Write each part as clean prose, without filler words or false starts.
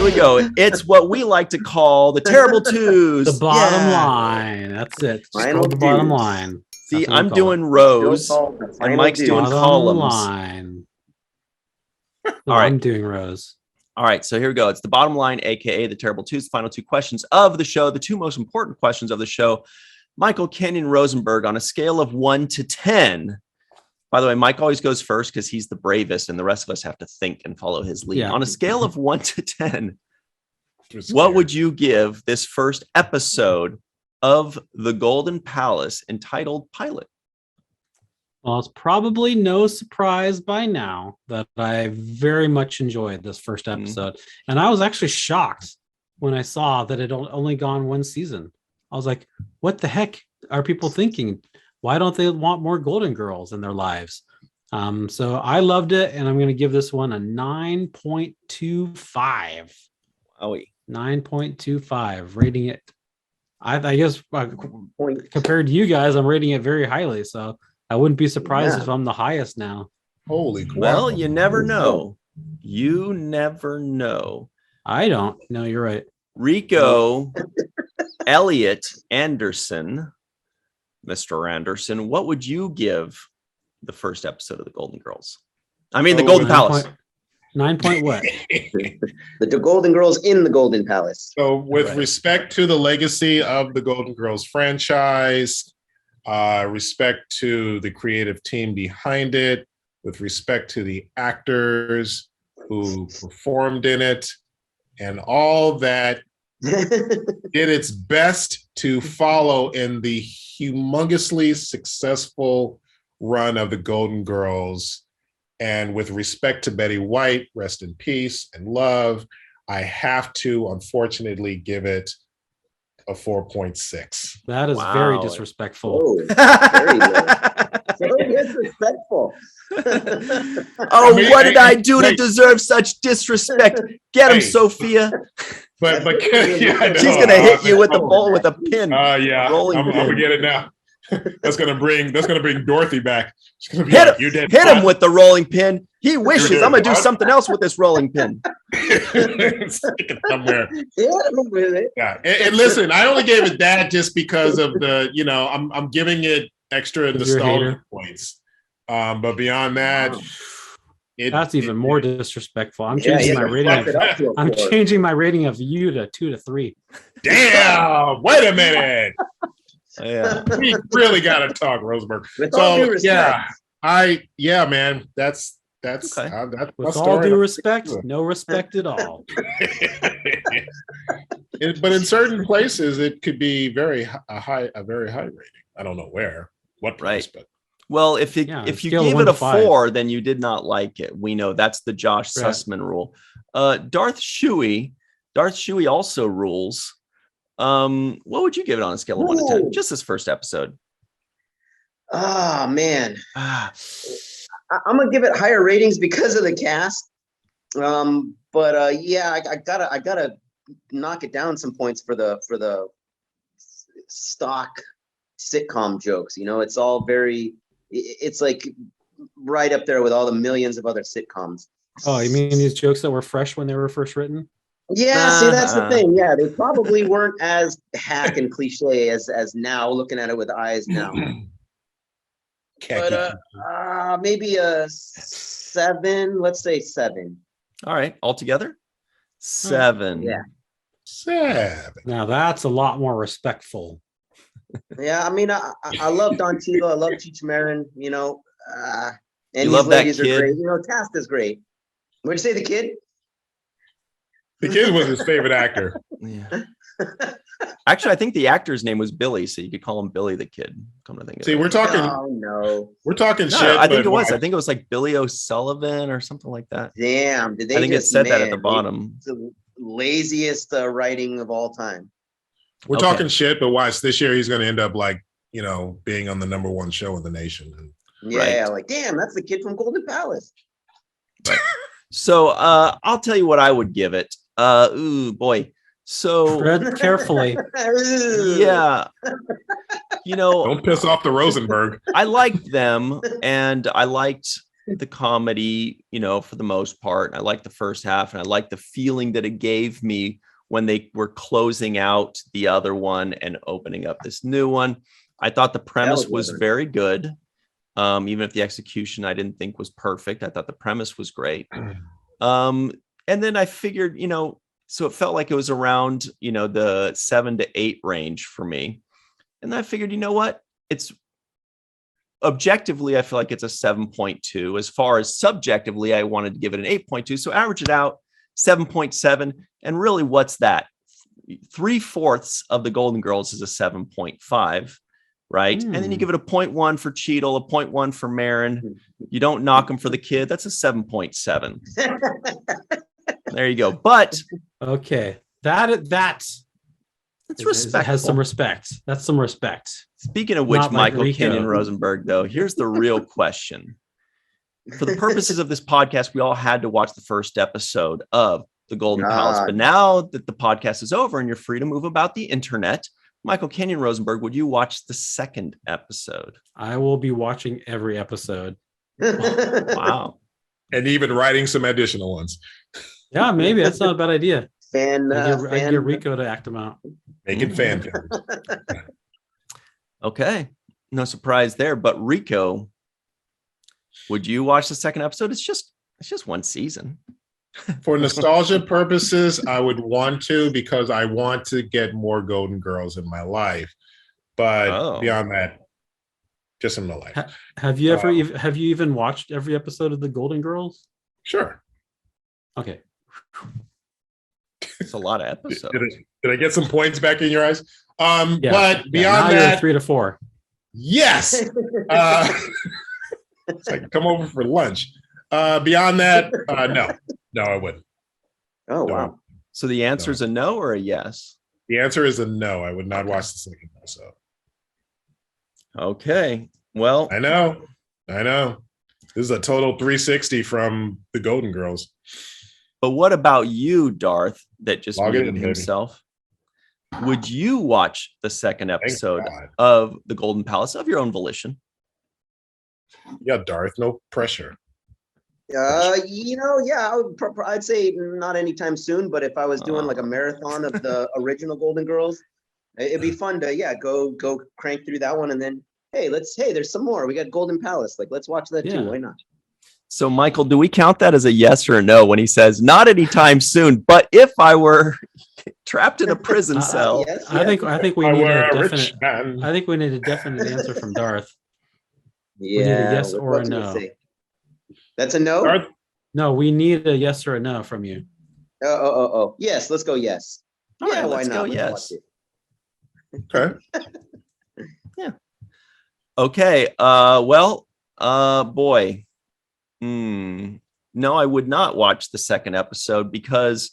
we go. It's what we like to call the terrible twos. The bottom line. That's it. Just Final call the bottom dues. line. See, That's what we I'm call doing it. rows, The and final Mike's dues. doing Bottom columns. line. No, All right. I'm doing rows. All right, so here we go. It's the bottom line, aka the terrible twos. Final two questions of the show. The two most important questions of the show. Michael Kenyon Rosenberg, on a scale of 1 to 10. By the way, Mike always goes first because he's the bravest, and the rest of us have to think and follow his lead. Yeah. On a scale of 1 to 10, what would you give this first episode of The Golden Palace entitled Pilot? Well, it's probably no surprise by now that I very much enjoyed this first episode. And I was actually shocked when I saw that it only gone one season. I was like, what the heck are people thinking? Why don't they want more Golden Girls in their lives? So I loved it, and I'm going to give this one a 9.25. Owie. 9.25, rating it. I guess compared to you guys, I'm rating it very highly. So I wouldn't be surprised if I'm the highest now. Holy crap. Well, you never know. You never know. I don't. No, you're right. Rico Elliot Anderson, Mr. Anderson, what would you give the first episode of The Golden Girls? I mean, The Golden Palace. 9 point what? The Golden Girls in the Golden Palace. So with respect to the legacy of the Golden Girls franchise, respect to the creative team behind it, with respect to the actors who performed in it, and all that did its best to follow in the humongously successful run of the Golden Girls. And with respect to Betty White, rest in peace and love, I have to unfortunately give it a 4.6. That is very disrespectful. Oh, very disrespectful. What did I do to deserve such disrespect? Get him, Sophia. But she's gonna hit you with the ball with a pin. Yeah, I'm gonna get it now. That's gonna bring Dorothy back. She's gonna be hit like, him, hit him with the rolling pin. He wishes I'm gonna do what? something else with this rolling pin. Stick it somewhere. With it. Yeah, and listen, I only gave it that just because of the, I'm giving it extra nostalgia points. But beyond that, that's even more disrespectful. I'm changing my rating. I'm changing my rating of you to 2 to 3. Damn! Wait a minute. Yeah, we really got to talk, Rosenberg. With all due respect. Man, that's okay. That's with all due respect, no respect at all. But in certain places, it could be a very high rating. I don't know what place, but. Well, if you gave it a 4, then you did not like it. We know that's the Josh Sussman rule. Darth Shuey also rules. What would you give it on a scale of 1 to 10? Just this first episode. Oh man, I'm gonna give it higher ratings because of the cast. But I gotta knock it down some points for the stock sitcom jokes. It's all it's like right up there with all the millions of other sitcoms. Oh, you mean these jokes that were fresh when they were first written? Yeah, see, that's the thing. Yeah, they probably weren't as hack and cliche as now, looking at it with eyes now. But maybe a 7. Let's say 7. All right, altogether 7. Yeah, 7. Now that's a lot more respectful. Yeah, I mean, I love Don Cheadle. I love Cheech Marin. And you these love ladies that kid. are great. Cast is great. What'd you say, the kid? The kid was his favorite actor. Yeah. Actually, I think the actor's name was Billy, so you could call him Billy the Kid. Come to think of See, it. we're talking. Oh no, we're talking shit. I think it was. I think it was like Billy O'Sullivan or something like that. Damn! Did they? I think it said that at the bottom. It's the laziest writing of all time. We're talking shit, but watch this year. He's going to end up like being on the #1 show in the nation. Yeah, like damn, that's the kid from Golden Palace. Right. So I'll tell you what I would give it. Ooh boy. So tread carefully. Yeah. Don't piss off the Rosenberg. I liked them, and I liked the comedy, for the most part. I liked the first half, and I liked the feeling that it gave me when they were closing out the other one and opening up this new one. I thought the premise was very good. Even if the execution I didn't think was perfect, I thought the premise was great. And then I figured, so it felt like it was around, the 7 to 8 range for me. And then I figured, you know what? It's objectively, I feel like it's a 7.2. As far as subjectively, I wanted to give it an 8.2. So average it out, 7.7. And really, what's that? 3/4 of the Golden Girls is a 7.5. Right. And then you give it a 0.1 for Cheadle, a 0.1 for Marin. You don't knock them for the kid. That's a 7.7. There you go. But okay, that's respectable. Has some respect. That's some respect. Speaking of which, Not like Michael Rico. Kenyon Rosenberg, though, here's the real question. For the purposes of this podcast, we all had to watch the first episode of The Golden Palace. But now that the podcast is over and you're free to move about the internet, Michael Kenyon Rosenberg, would you watch the second episode? I will be watching every episode. Wow. And even writing some additional ones. Yeah, maybe that's not a bad idea. I get Rico to act them out. Making fan films. Okay. No surprise there. But Rico, would you watch the second episode? It's just one season. For nostalgia purposes, I would want to, because I want to get more Golden Girls in my life. But beyond that, just in my life. Have you ever have you even watched every episode of The Golden Girls? Sure. Okay. It's a lot of episodes. Did I get some points back in your eyes? Yeah. But beyond now that, you're 3 to 4. yes. It's like, come over for lunch. Beyond that, no, I wouldn't. Oh, No. wow. So the answer is a no or a yes? The answer is a no. I would not watch the second episode. Okay. Well, I know. This is a total 360 from the Golden Girls. but what about you, Darth, that just Log it muted in, baby. himself? Would you watch the second Thank episode God. of The Golden Palace of your own volition? Yeah, Darth, no pressure. I'd say not anytime soon, but if I was doing like a marathon of the original Golden Girls, it'd be fun to go crank through that one, and then hey, there's some more. We got Golden Palace. Like, let's watch that too. Why not? So, Michael, do we count that as a yes or a no when he says not anytime soon, but if I were trapped in a prison cell? Yes, I think we I need were a a rich definite. man. I think we need a definite answer from Darth. Yeah. need a yes or a do we no. say? That's a no. Darth, No, we need a yes or a no from you. Oh. Yes, let's go. Yes. All right, why let's go not? yes. watch it. okay. Okay. Boy. No, I would not watch the second episode, because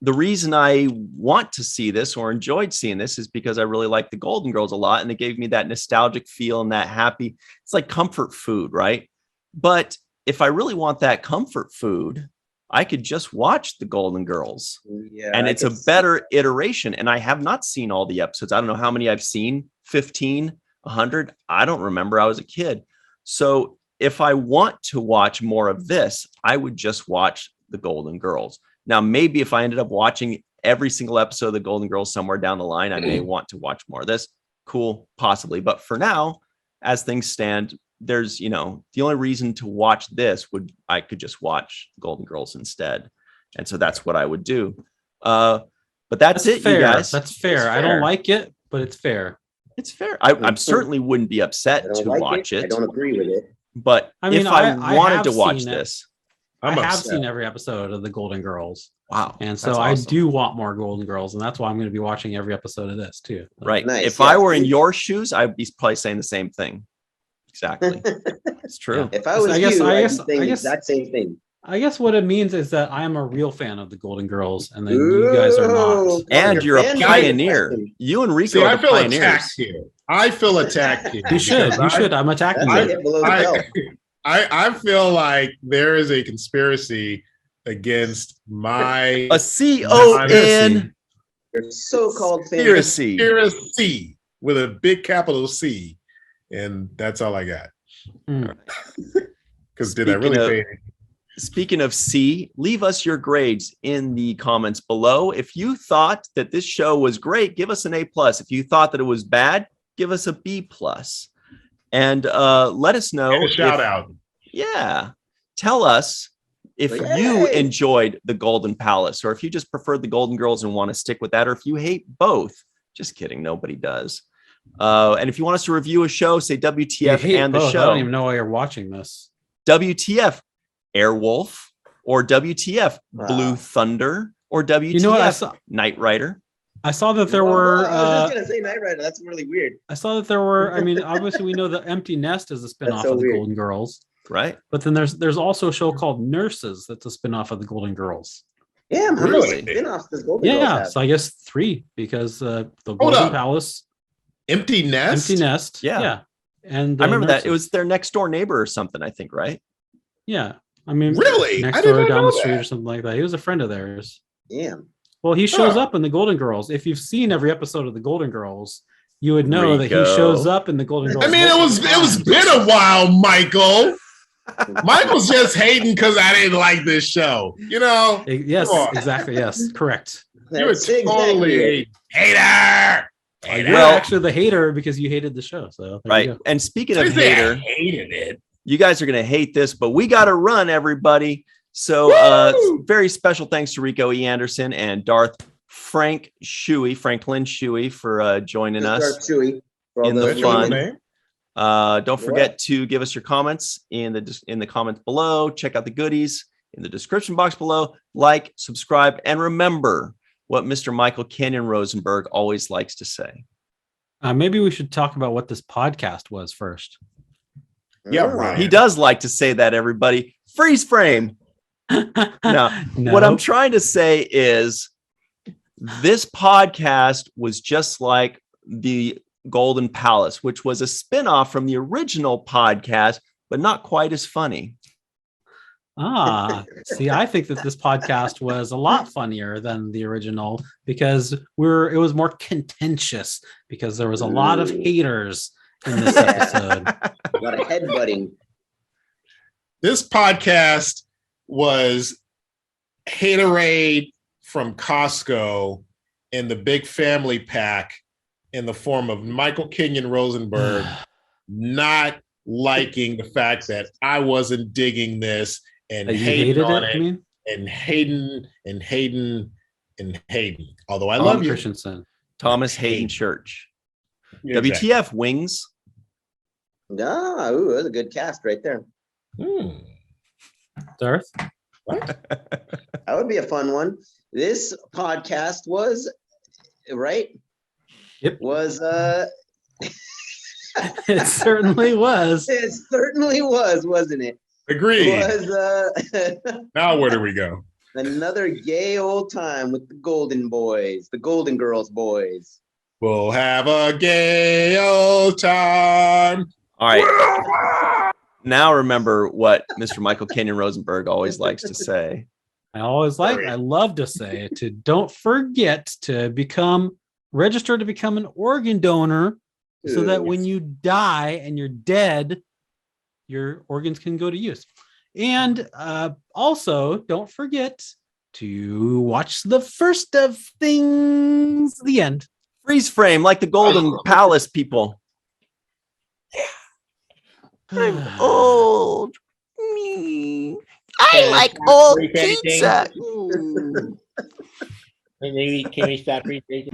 the reason I want to see this or enjoyed seeing this is because I really like the Golden Girls a lot, and it gave me that nostalgic feel and that happy. It's like comfort food, right? But if I really want that comfort food, I could just watch the Golden Girls. Yeah, And I it's a could see- better iteration. And I have not seen all the episodes. I don't know how many I've seen, 15, 100. I don't remember. I was a kid. So if I want to watch more of this, I would just watch the Golden Girls. Now, maybe if I ended up watching every single episode of the Golden Girls somewhere down the line, I may want to watch more of this. Cool, possibly. But for now, as things stand, there's, the only reason to watch this I could just watch Golden Girls instead. And so that's what I would do. But that's it, fair. you guys. That's fair. It's I fair. don't like it, but it's fair. It's fair. I certainly wouldn't be I upset don't to like watch I it. don't agree with it. But I mean, if I I wanted have to watch seen it. this, I'm I have upset. seen every episode of the Golden Girls, wow. and that's so awesome. I do want more Golden Girls, and that's why I'm going to be watching every episode of this too. Right. Nice, If I yeah. were in your shoes, I'd be probably saying the same thing. Exactly. It's true. If I was I guess- you, I I'd guess- be saying I the guess- exact same thing. I guess what it means is that I am a real fan of the Golden Girls, and then you guys are not. Ooh, And you're a fan pioneer. question. You and Rico See, are I the feel pioneers. attacked here. I feel attacked here. You should. because You should. I'm attacking That's you. it below the belt. I feel like there is a conspiracy against my A C-O-N Your so-called fan. conspiracy. conspiracy with a big capital C. And that's all I got. Mm. Because did I Speaking really of- pay? Speaking of C, leave us your grades in the comments below. If you thought that this show was great, give us an A+. If you thought that it was bad, give us a B+. And let us know. And a shout if- out. Yeah. Tell us if you Yay. enjoyed the Golden Palace, or if you just preferred the Golden Girls and want to stick with that, or if you hate both. Just kidding. Nobody does. And if you want us to review a show, say You WTF hate and the both. I show. don't even know why you're watching this. WTF Airwolf, or WTF Blue Wow. Thunder, or WTF You know what? I saw Knight Rider. that there Well, were. I was just gonna say Knight Rider. That's really weird. I saw that there were. I mean, obviously, we know the Empty Nest is a spinoff so of the weird. Golden Girls, Right? but then there's also a show called Nurses that's a spinoff of the Golden Girls. Yeah, how Really? many spin-offs does Golden Girls Yeah, have? so I guess 3 because the Golden up. Palace, Empty Nest. Empty Nest. Yeah. And I remember that. It Nurses. was their next door neighbor or something, I think, right? Yeah. I mean, Really? next I did door not down know the street that. or something like that. He was a friend of theirs. Damn. Well, he shows Huh. up in the Golden Girls. If you've seen every episode of the Golden Girls, you would know that he Rico. shows up in the Golden Girls. I mean, it was been a while, Michael. Michael's just hating because I didn't like this show. You know, Yes, Come on. exactly. Yes, correct. you were That's exactly totally it. a hater. You're Well- actually the hater because you hated the show. So there you Right. go. And speaking I of didn't say I hater, hated it. you guys are going to hate this, but we got to run, everybody. So very special thanks to Rico E. Anderson and Franklin Shuey for joining Just us. Darth Chewie for all in the those fun. names. Don't forget to give us your comments in the comments below. Check out the goodies in the description box below. Like, subscribe, and remember what Mr. Michael Kenyon Rosenberg always likes to say. Maybe we should talk about what this podcast was first. Yeah, Oh. right. He does like to say that, everybody. Freeze frame. no. What I'm trying to say is this podcast was just like the Golden Palace, which was a spinoff from the original podcast, but not quite as funny. See, I think that this podcast was a lot funnier than the original because it was more contentious because there was a lot of haters in this episode. A lot of headbutting. This podcast was haterade from Costco in the big family pack in the form of Michael Kenyon Rosenberg not liking the fact that I wasn't digging this and You hating hated on it, it, I mean? and hating. Although I Tom love you. Christensen. Thomas Hayden Church. Yeah, exactly. WTF Wings. Ah, ooh, that's a good cast right there. Darth? That would be a fun one. This podcast was right. Yep. Was It certainly was. it certainly was, wasn't it? Agreed. Was Now where do we go? another gay old time with the Golden Boys, the Golden Girls boys. We'll have a gay old time. All right. Now remember what Mr. Michael Kenyon Rosenberg always likes to say. I love to say to don't forget to register to become an organ donor so that when you die and you're dead, your organs can go to use. And also, don't forget to watch the first of things, the end. Freeze frame like the Golden Palace people. I'm old. Me. I like old pizza. Can we stop reading?